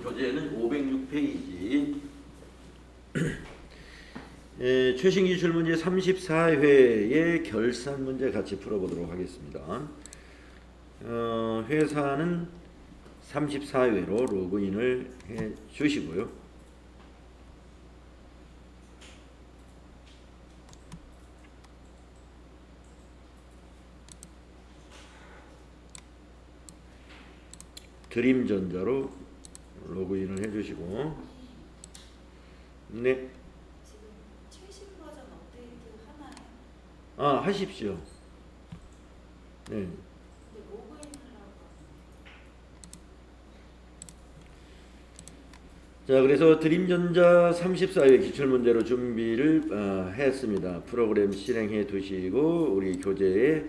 교재는 506페이지. 최신 기출 문제 34회의 결산 문제 같이 풀어보도록 하겠습니다. 회사는 34회로 로그인을 해 주시고요. 드림전자로 로그인을 해주시고, 네. 지금 최신 버전 업데이트 하나요? 아, 하십시오. 네. 근데 로그인 하려고. 자, 그래서 드림전자 34회 기출문제로 준비를 했습니다. 프로그램 실행해 두시고 우리 교재에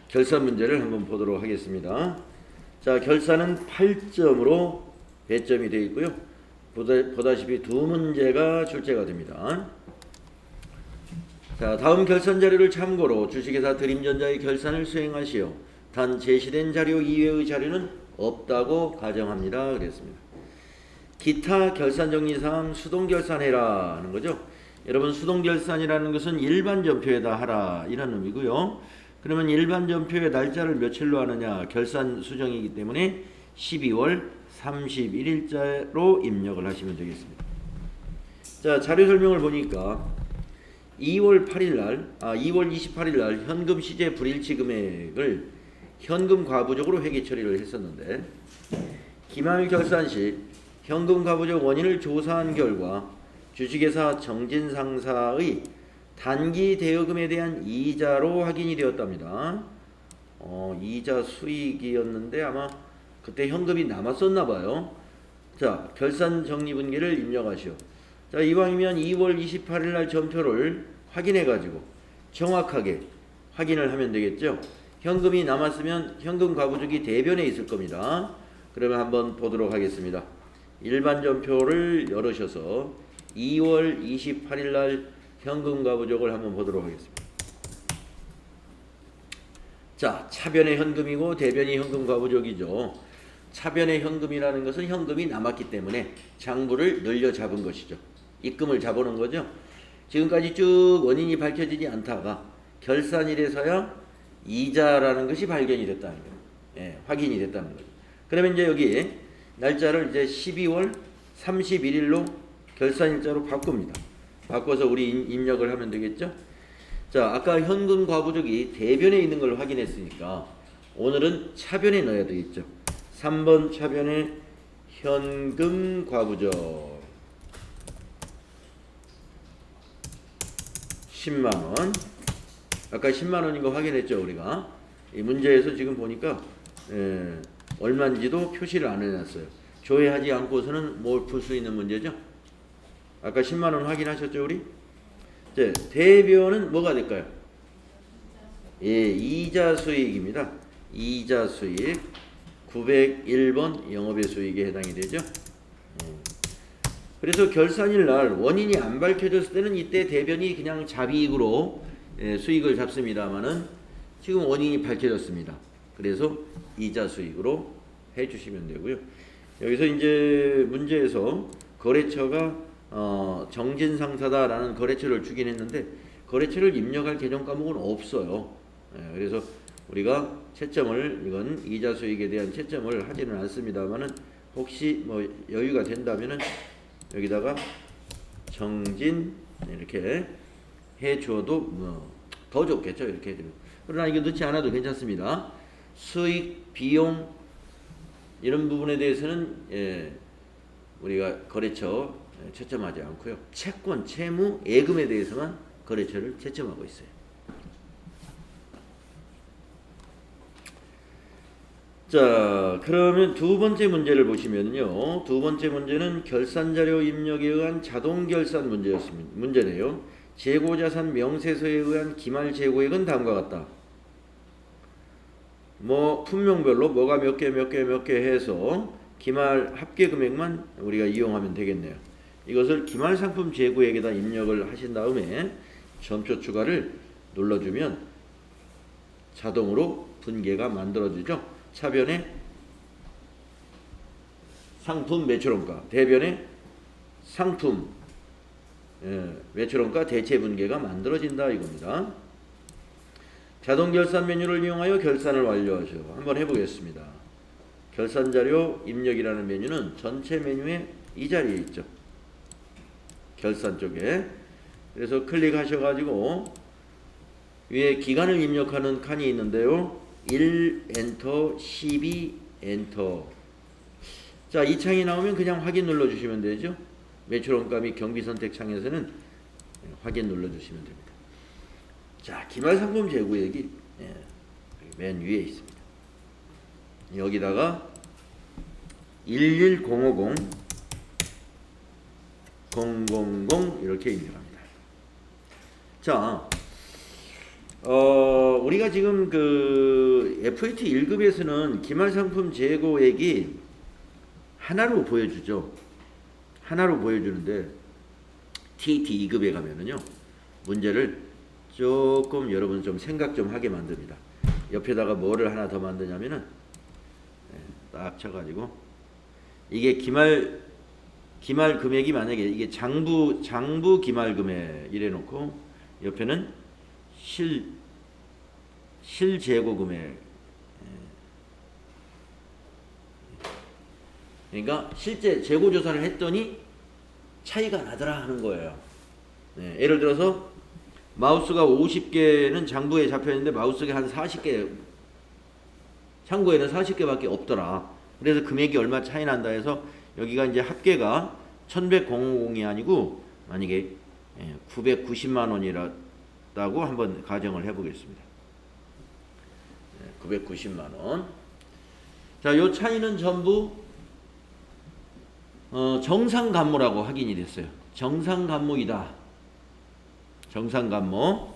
결산 문제를 한번 보도록 하겠습니다. 자, 결산은 8점으로 배점이 되어 있고요. 보다시피 두 문제가 출제가 됩니다. 자, 다음 결산 자료를 참고로 주식회사 드림전자의 결산을 수행하시오. 단 제시된 자료 이외의 자료는 없다고 가정합니다. 그랬습니다. 기타 결산 정리사항 수동 결산해라 하는 거죠. 여러분, 수동 결산이라는 것은 일반 전표에다 하라 이런 의미고요. 그러면 일반 전표의 날짜를 며칠로 하느냐, 결산 수정이기 때문에 12월 31일자로 입력을 하시면 되겠습니다. 자, 자료 설명을 보니까 2월 28일 날 현금 시제 불일치 금액을 현금 과부적으로 회계 처리를 했었는데, 기말 결산 시 현금 과부적 원인을 조사한 결과 주식회사 정진 상사의 단기 대여금에 대한 이자로 확인이 되었답니다. 이자 수익이었는데 아마 그때 현금이 남았었나 봐요. 자, 결산 정리분기를 입력하시오. 자, 이왕이면 2월 28일 날 전표를 확인해 가지고 정확하게 확인을 하면 되겠죠. 현금이 남았으면 현금 과부적이 대변에 있을 겁니다. 그러면 한번 보도록 하겠습니다. 일반 전표를 열으셔서 2월 28일 날 현금 과부적을 한번 보도록 하겠습니다. 자, 차변의 현금이고 대변이 현금 과부적이죠. 차변의 현금이라는 것은 현금이 남았기 때문에 장부를 늘려 잡은 것이죠. 입금을 잡아놓은 거죠. 지금까지 쭉 원인이 밝혀지지 않다가 결산일에서야 이자라는 것이 발견이 됐다는 거예요. 예, 확인이 됐다는 거죠. 그러면 이제 여기 날짜를 이제 12월 31일로 결산일자로 바꿉니다. 바꿔서 우리 입력을 하면 되겠죠. 자, 아까 현금 과부적이 대변에 있는 걸 확인했으니까 오늘은 차변에 넣어야 되겠죠. 3번 차변에 현금 과부적 10만원. 아까 10만원인 거 확인했죠, 우리가. 이 문제에서 지금 보니까 얼마인지도 표시를 안 해놨어요. 조회하지 않고서는 뭘 풀 수 있는 문제죠. 아까 10만원 확인하셨죠, 우리? 네, 대변은 뭐가 될까요? 예, 이자 수익입니다. 이자 수익 901번 영업의 수익에 해당이 되죠. 그래서 결산일 날 원인이 안 밝혀졌을 때는 이때 대변이 그냥 잡이익으로 수익을 잡습니다만은 지금 원인이 밝혀졌습니다. 그래서 이자 수익으로 해주시면 되고요. 여기서 이제 문제에서 거래처가 정진 상사다라는 거래처를 주긴 했는데 거래처를 입력할 계정 과목은 없어요. 그래서 우리가 채점을, 이건 이자 수익에 대한 채점을 하지는 않습니다만은 혹시 뭐 여유가 된다면은 여기다가 정진 이렇게 해줘도 뭐 더 좋겠죠. 이렇게 해주면. 그러나 이거 넣지 않아도 괜찮습니다. 수익, 비용 이런 부분에 대해서는 우리가 거래처 채점하지 않고요. 채권, 채무, 예금에 대해서만 거래처를 채점하고 있어요. 자, 그러면 두 번째 문제를 보시면요. 두 번째 문제는 결산자료 입력에 의한 자동 결산 문제네요. 재고자산 명세서에 의한 기말 재고액은 다음과 같다. 뭐 품목별로 뭐가 몇 개 해서 기말 합계 금액만 우리가 이용하면 되겠네요. 이것을 기말 상품 재고액에다 입력을 하신 다음에 점표 추가를 눌러주면 자동으로 분계가 만들어지죠. 차변에 상품 매출원가 대변에 상품 매출원가 대체 분계가 만들어진다 이겁니다. 자동 결산 메뉴를 이용하여 결산을 완료하셔. 한번 해보겠습니다. 결산 자료 입력이라는 메뉴는 전체 메뉴에 이 자리에 있죠. 결산 쪽에. 그래서 클릭하셔가지고 위에 기간을 입력하는 칸이 있는데요. 1 엔터, 12 엔터. 자, 이 창이 나오면 그냥 확인 눌러주시면 되죠. 매출원가 및 경비 선택 창에서는 확인 눌러주시면 됩니다. 자, 기말상품 재고액이 맨 위에 있습니다. 여기다가 11050 000 이렇게 입력합니다. 자, 우리가 지금 그 FAT 1급에서는 기말상품 재고액이 하나로 보여주죠. 하나로 보여주는데 TT 2급에 가면은요, 문제를 조금 여러분 좀 생각 좀 하게 만듭니다. 옆에다가 뭐를 하나 더 만드냐면은 딱 쳐가지고 이게 기말 금액이 만약에 이게 장부 기말 금액 이래 놓고 옆에는 실재고 금액. 그러니까 실제 재고 조사를 했더니 차이가 나더라 하는 거예요. 예를 들어서 마우스가 50개는 장부에 잡혀 있는데 마우스가 한 40개, 창고에는 40개밖에 없더라. 그래서 금액이 얼마 차이 난다 해서 여기가 이제 합계가 1100이 아니고 만약에 990만 원이라고 한번 가정을 해보겠습니다. 990만 원. 자, 요 차이는 전부 정상간모라고 확인이 됐어요. 정상간모이다. 정상간모.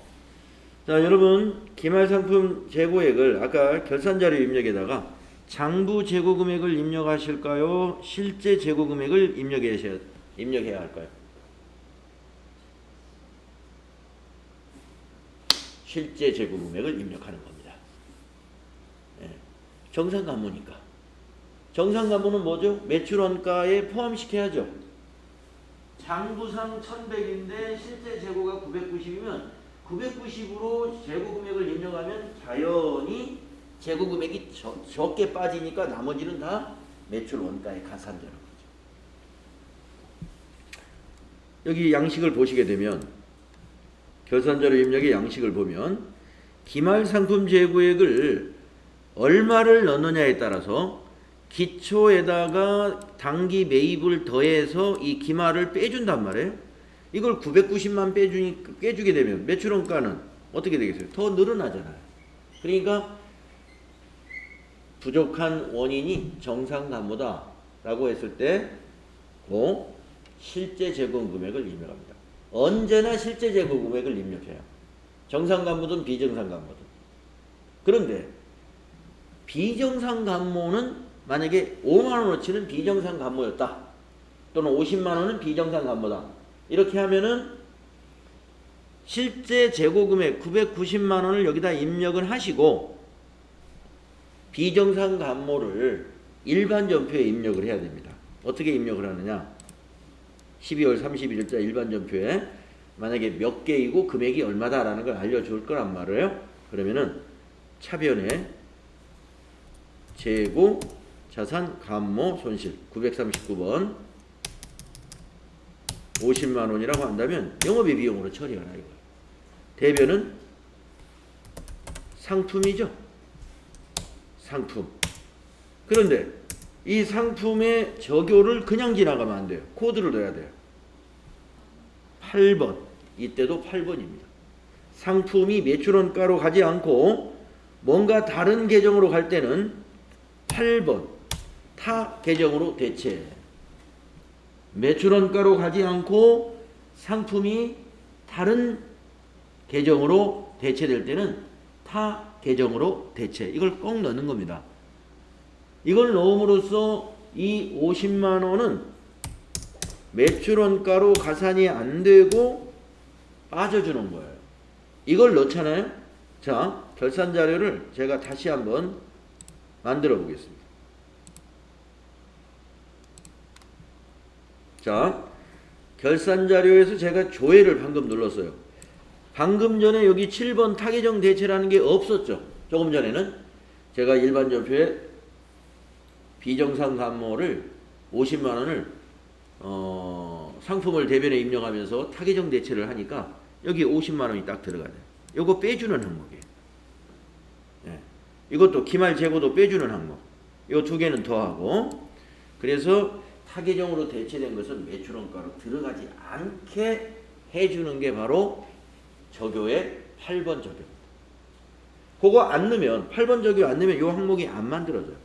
자, 여러분 기말상품 재고액을 아까 결산자료 입력에다가 장부 재고금액을 입력하실까요? 실제 재고금액을 입력해야 할까요? 실제 재고금액을 입력하는 겁니다. 정상간모니까. 정상간모는 뭐죠? 매출원가에 포함시켜야죠. 장부상 1100인데 실제 재고가 990이면 990으로 재고금액을 입력하면 자연히 재고금액이 적게 빠지니까 나머지는 다 매출원가에 가산되는 거죠. 여기 양식을 보시게 되면 결산자료 입력의 양식을 보면 기말상품 재고액을 얼마를 넣느냐에 따라서 기초에다가 당기 매입을 더해서 이 기말을 빼준단 말이에요. 이걸 990만 빼주게 되면 매출원가는 어떻게 되겠어요? 더 늘어나잖아요. 그러니까 부족한 원인이 정상간모다 라고 했을 때 실제 재고금액을 입력합니다. 언제나 실제 재고금액을 입력해요. 정상간모든 비정상간모든. 그런데 비정상간모는 만약에 5만원어치는 비정상간모였다. 또는 50만원은 비정상간모다. 이렇게 하면은 실제 재고금액 990만원을 여기다 입력을 하시고 비정상간모를 일반 전표에 입력을 해야 됩니다. 어떻게 입력을 하느냐? 12월 31일자 일반 전표에 만약에 몇 개이고 금액이 얼마다라는 걸 알려줄 거란 말이에요. 그러면은 차변에 재고 자산 간모 손실 939번 50만 원이라고 한다면 영업의 비용으로 처리하라 이거예요. 대변은 상품이죠. 상품. 그런데 이 상품의 적요를 그냥 지나가면 안 돼요. 코드를 넣어야 돼요. 8번. 이때도 8번입니다. 상품이 매출원가로 가지 않고 뭔가 다른 계정으로 갈 때는 8번. 타 계정으로 대체. 매출원가로 가지 않고 상품이 다른 계정으로 대체될 때는 타 계정으로 대체. 이걸 꼭 넣는 겁니다. 이걸 넣음으로써 이 50만 원은 매출원가로 가산이 안 되고 빠져주는 거예요. 이걸 넣잖아요. 자, 결산 자료를 제가 다시 한번 만들어 보겠습니다. 자, 결산 자료에서 제가 조회를 방금 눌렀어요. 방금 전에 여기 7번 타계정 대체라는 게 없었죠. 조금 전에는 제가 일반 전표에 비정상 감모를 50만 원을 상품을 대변에 입력하면서 타계정 대체를 하니까 여기 50만 원이 딱 들어가야 돼요. 요거 빼주는 항목이에요. 예. 이것도 기말 재고도 빼주는 항목. 요 두 개는 더하고, 그래서 타계정으로 대체된 것은 매출원가로 들어가지 않게 해주는 게 바로 적요의 8번 적요. 그거 안 넣으면, 8번 적요 안 넣으면 요 항목이 안 만들어져요.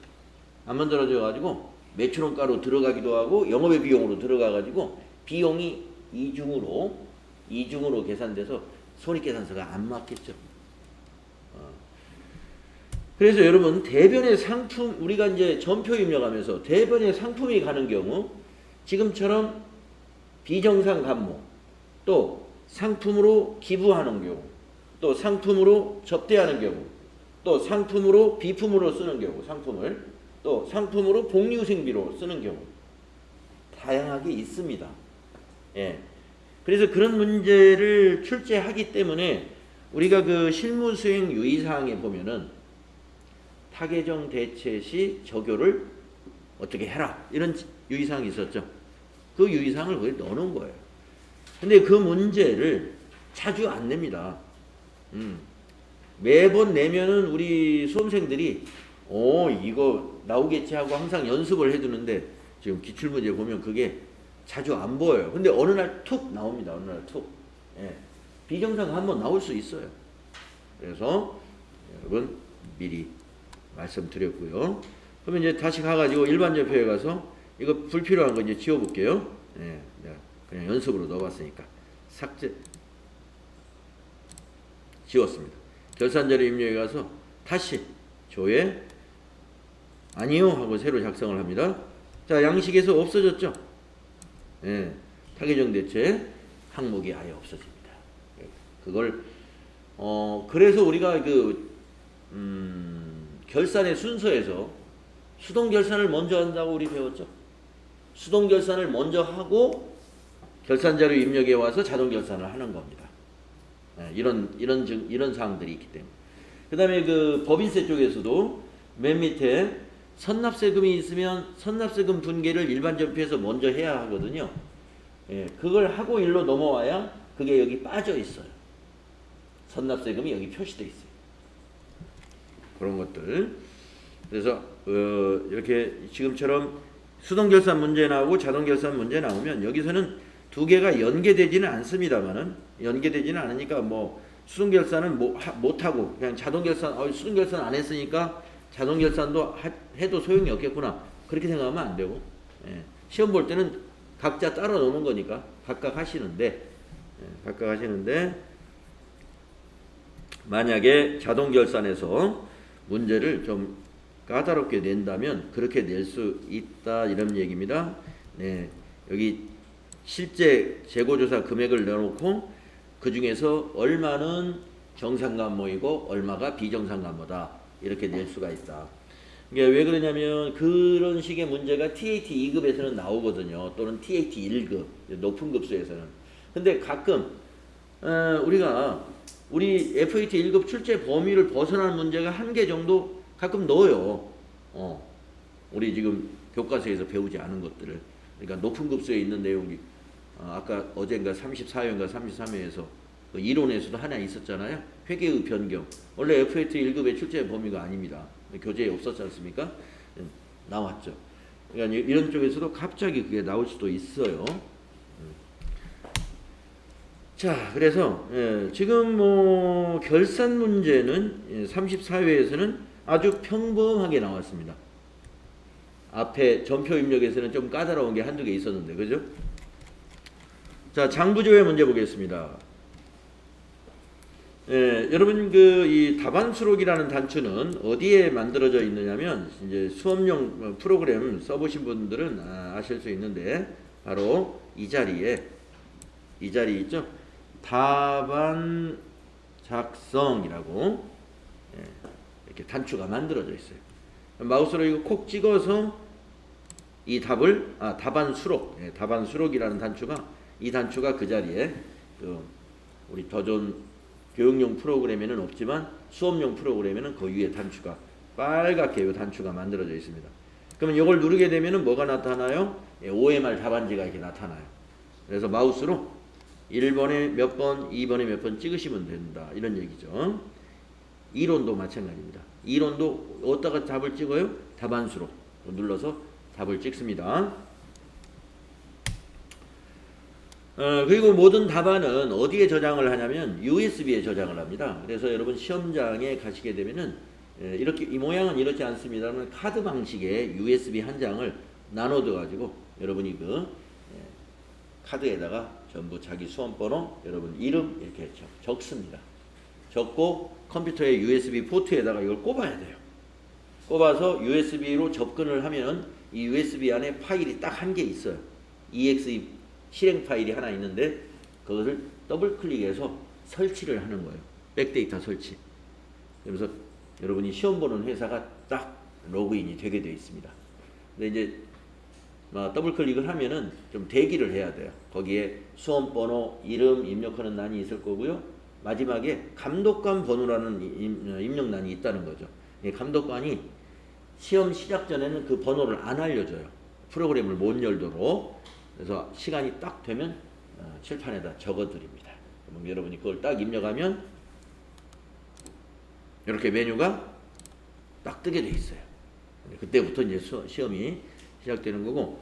안 만들어져 가지고 매출원가로 들어가기도 하고 영업의 비용으로 들어가 가지고 비용이 이중으로 계산돼서 손익계산서가 안 맞겠죠. 그래서 여러분, 대변의 상품, 우리가 이제 전표 입력하면서 대변의 상품이 가는 경우 지금처럼 비정상 감모, 또 상품으로 기부하는 경우, 또 상품으로 접대하는 경우, 또 상품으로 비품으로 쓰는 경우, 상품을 또 상품으로 복리후생비로 쓰는 경우 다양하게 있습니다. 예. 그래서 그런 문제를 출제하기 때문에 우리가 그 실무수행 유의사항에 보면은 타계정 대체 시 적요를 어떻게 해라, 이런 유의사항이 있었죠. 그 유의사항을 거기 넣어놓은 거예요. 근데 그 문제를 자주 안 냅니다. 매번 내면은 우리 수험생들이 이거 나오겠지 하고 항상 연습을 해두는데 지금 기출문제 보면 그게 자주 안 보여요. 근데 어느 날 툭 나옵니다. 어느 날 툭. 예. 비정상 한번 나올 수 있어요. 그래서 여러분 미리 말씀드렸고요. 그러면 이제 다시 가가지고 일반 전표에 가서 이거 불필요한 거 이제 지워볼게요. 예. 그냥 연습으로 넣어봤으니까 삭제 지웠습니다. 결산자료 입력에 가서 다시 조회 아니요 하고 새로 작성을 합니다. 자, 양식에서 없어졌죠. 예, 타계정 대체 항목이 아예 없어집니다. 그걸 그래서 우리가 결산의 순서에서 수동 결산을 먼저 한다고 우리 배웠죠. 수동 결산을 먼저 하고 결산자료 입력에 와서 자동 결산을 하는 겁니다. 예, 이런 사항들이 있기 때문에. 그다음에 그 법인세 쪽에서도 맨 밑에 선납세금이 있으면 선납세금 분계를 일반 전표에서 먼저 해야 하거든요. 예, 그걸 하고 일로 넘어와야 그게 여기 빠져 있어요. 선납세금이 여기 표시되어 있어요. 그런 것들. 그래서 이렇게 지금처럼 수동결산 문제 나오고 자동결산 문제 나오면 여기서는 두 개가 연계되지는 않습니다만은, 연계되지는 않으니까 뭐 수동결산은 못하고 그냥 자동결산, 수동결산 안 했으니까 자동결산도 해도 소용이 없겠구나, 그렇게 생각하면 안 되고, 예, 시험 볼 때는 각자 따로 노는 거니까 각각 하시는데, 만약에 자동결산에서 문제를 좀 까다롭게 낸다면 그렇게 낼 수 있다, 이런 얘기입니다. 네, 여기 실제 재고조사 금액을 넣어놓고 그 중에서 얼마는 정상감모이고 얼마가 비정상감모다, 이렇게 낼 수가 있다. 이게 왜 그러냐면 그런 식의 문제가 TAT 2급에서는 나오거든요. 또는 TAT 1급, 높은 급수에서는. 근데 가끔 우리 FAT 1급 출제 범위를 벗어나는 문제가 한 개 정도 가끔 넣어요. 우리 지금 교과서에서 배우지 않은 것들을. 그러니까 높은 급수에 있는 내용이 아까 어젠가 34회인가 33회에서 그 이론에서도 하나 있었잖아요. 회계의 변경. 원래 FAT 1급의 출제 범위가 아닙니다. 교재에 없었지 않습니까? 나왔죠. 그러니까 이런 쪽에서도 갑자기 그게 나올 수도 있어요. 자, 그래서 지금 뭐 결산 문제는 34회에서는 아주 평범하게 나왔습니다. 앞에 전표 입력에서는 좀 까다로운 게 한두 개 있었는데, 그죠? 자, 장부조회 문제 보겠습니다. 여러분 이 답안수록이라는 단추는 어디에 만들어져 있느냐면, 이제 수업용 프로그램 써보신 분들은 아실 수 있는데 바로 이 자리 있죠? 답안 작성이라고 이렇게 단추가 만들어져 있어요. 마우스로 이거 콕 찍어서 이 답을 답안 수록, 답안 수록이라는 단추가 이 단추가 그 자리에 우리 더 좋은 교육용 프로그램에는 없지만 수업용 프로그램에는 그 위에 단추가 빨갛게 이 단추가 만들어져 있습니다. 그러면 이걸 누르게 되면은 뭐가 나타나요? OMR 답안지가 이렇게 나타나요. 그래서 마우스로 1번에 몇 번, 2번에 몇 번 찍으시면 된다. 이런 얘기죠. 이론도 마찬가지입니다. 이론도 어디다가 답을 찍어요? 답안수로 눌러서 답을 찍습니다. 그리고 모든 답안은 어디에 저장을 하냐면 USB에 저장을 합니다. 그래서 여러분 시험장에 가시게 되면은 이렇게 이 모양은 이렇지 않습니다만 카드 방식의 USB 한 장을 나눠둬 가지고 여러분이 그 카드에다가 전부 자기 수험번호, 여러분 이름 이렇게 적습니다. 적고 컴퓨터의 USB 포트에다가 이걸 꼽아야 돼요. 꼽아서 USB로 접근을 하면 이 USB 안에 파일이 딱 한 개 있어요. EXE 실행 파일이 하나 있는데 그것을 더블 클릭해서 설치를 하는 거예요. 백데이터 설치. 그래서 여러분이 시험 보는 회사가 딱 로그인이 되게 되어 있습니다. 근데 이제 더블 클릭을 하면은 좀 대기를 해야 돼요. 거기에 수험번호, 이름 입력하는欄이 있을 거고요. 마지막에 감독관 번호라는 입력란이 있다는 거죠. 감독관이 시험 시작 전에는 그 번호를 안 알려줘요. 프로그램을 못 열도록. 그래서 시간이 딱 되면 칠판에다 적어드립니다. 그럼 여러분이 그걸 딱 입력하면 이렇게 메뉴가 딱 뜨게 돼 있어요. 그때부터 이제 시험이 시작되는 거고,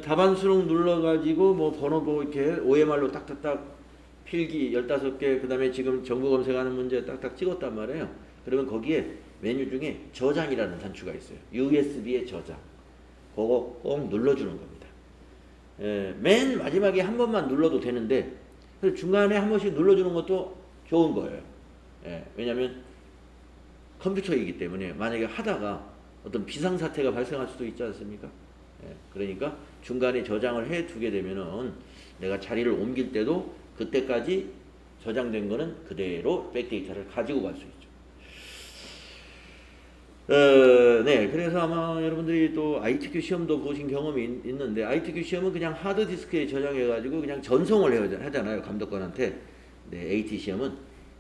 답안 수록 눌러가지고 뭐 번호도 이렇게 OMR로 딱딱딱 필기 15개, 그 다음에 지금 정보 검색하는 문제 딱딱 찍었단 말이에요. 그러면 거기에 메뉴 중에 저장이라는 단추가 있어요. USB의 저장. 그거 꼭 눌러주는 겁니다. 맨 마지막에 한 번만 눌러도 되는데 중간에 한 번씩 눌러주는 것도 좋은 거예요. 왜냐하면 컴퓨터이기 때문에 만약에 하다가 어떤 비상사태가 발생할 수도 있지 않습니까? 그러니까 중간에 저장을 해 두게 되면은 내가 자리를 옮길 때도 그때까지 저장된 거는 그대로 백데이터를 가지고 갈 수 있죠. 네, 그래서 아마 여러분들이 또 ITQ 시험도 보신 경험이 있는데 ITQ 시험은 그냥 하드디스크에 저장해가지고 그냥 전송을 하잖아요, 감독관한테. 네, AT 시험은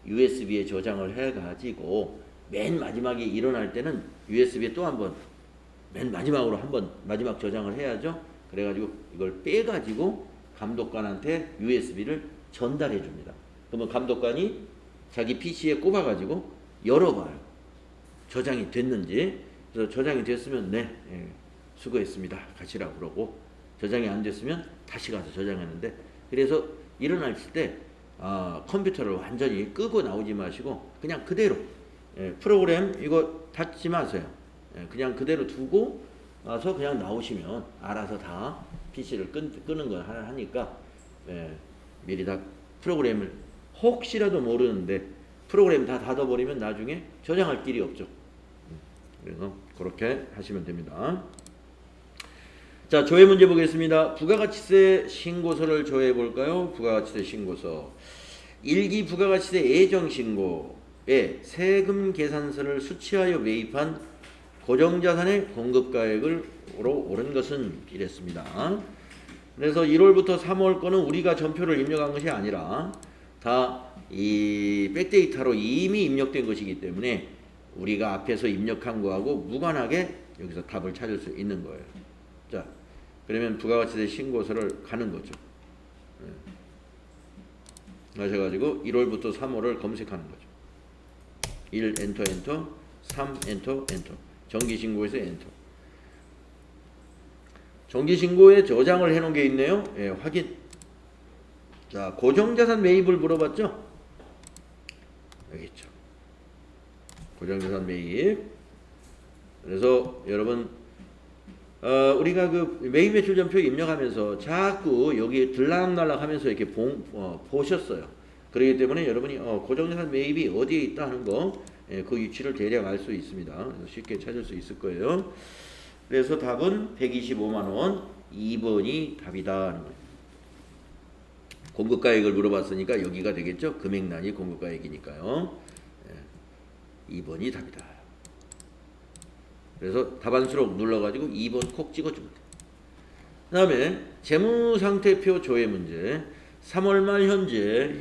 USB에 저장을 해가지고 맨 마지막에 일어날 때는 USB에 또 한 번 맨 마지막으로 한 번 마지막 저장을 해야죠. 그래가지고 이걸 빼가지고 감독관한테 USB를 전달해 줍니다. 그러면 감독관이 자기 PC에 꼽아가지고 열어봐요. 저장이 됐는지. 그래서 저장이 됐으면 네, 수고했습니다. 가시라고 그러고, 저장이 안 됐으면 다시 가서 저장하는데, 그래서 일어나실 때 컴퓨터를 완전히 끄고 나오지 마시고 그냥 그대로 프로그램 이거 닫지 마세요. 그냥 그대로 두고 와서 그냥 나오시면 알아서 다 PC를 끄는 걸 하니까 미리 다 프로그램을 혹시라도 모르는데 프로그램 다 닫아버리면 나중에 저장할 길이 없죠. 그래서 그렇게 하시면 됩니다. 자, 조회 문제 보겠습니다. 부가가치세 신고서를 조회해 볼까요? 부가가치세 신고서. 1기 부가가치세 예정신고에 세금 계산서를 수취하여 매입한 고정자산의 공급가액으로 오른 것은 이랬습니다. 그래서 1월부터 3월 거는 우리가 전표를 입력한 것이 아니라 다 이 백데이터로 이미 입력된 것이기 때문에 우리가 앞에서 입력한 거하고 무관하게 여기서 답을 찾을 수 있는 거예요. 자, 그러면 부가가치세 신고서를 가는 거죠. 가셔가지고 1월부터 3월을 검색하는 거죠. 1 엔터 엔터, 3 엔터 엔터. 정기신고에서 엔터. 정기신고에 저장을 해놓은 게 있네요. 확인. 자, 고정자산 매입을 물어봤죠? 여기 있죠. 고정자산 매입. 그래서 여러분 우리가 그 매입 매출 전표 입력하면서 자꾸 여기 들락날락 하면서 이렇게 보셨어요. 그렇기 때문에 여러분이 고정자산 매입이 어디에 있다 하는 거, 그 위치를 대략 알 수 있습니다. 그래서 쉽게 찾을 수 있을 거예요. 그래서 답은 125만원 2번이 답이다 하는 거예요. 공급가액을 물어봤으니까 여기가 되겠죠. 금액란이 공급가액이니까요. 2번이 답이다. 그래서 답안수록 눌러가지고 2번 콕 찍어줍니다. 그 다음에 재무상태표 조회 문제. 3월 말 현재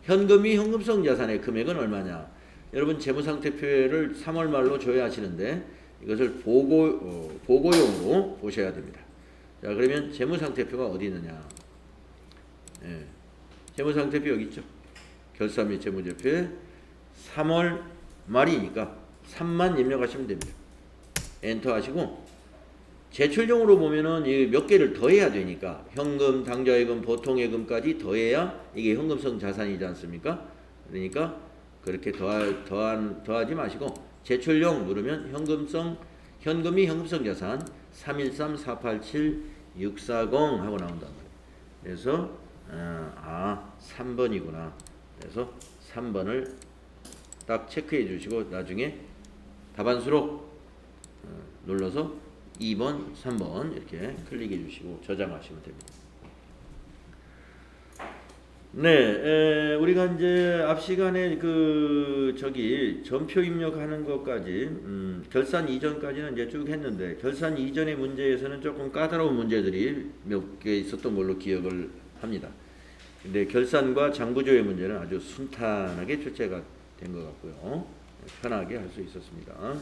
현금이 현금성 자산의 금액은 얼마냐. 여러분 재무상태표를 3월 말로 조회하시는데 이것을 보고용으로 보셔야 됩니다. 자, 그러면 재무상태표가 어디 있느냐. 예, 재무상태표 여기 있죠. 결산 및 재무제표에 3월 말이니까 3만 입력하시면 됩니다. 엔터 하시고 제출용으로 보면은 몇 개를 더해야 되니까 현금, 당좌예금, 보통예금까지 더해야 이게 현금성 자산이지 않습니까? 그러니까 그렇게 더하지 마시고 제출용 누르면 현금이 현금성 자산 313-487-640 하고 나온단 말이에요. 그래서 3번이구나. 그래서 3번을 딱 체크해 주시고 나중에 답안수록 눌러서 2번, 3번 이렇게 클릭해 주시고 저장하시면 됩니다. 네, 우리가 이제 앞 시간에 전표 입력하는 것까지 결산 이전까지는 이제 쭉 했는데 결산 이전의 문제에서는 조금 까다로운 문제들이 몇 개 있었던 걸로 기억을 합니다. 근데 결산과 장부조회 문제는 아주 순탄하게 출제가 된 것 같고요. 편하게 할 수 있었습니다.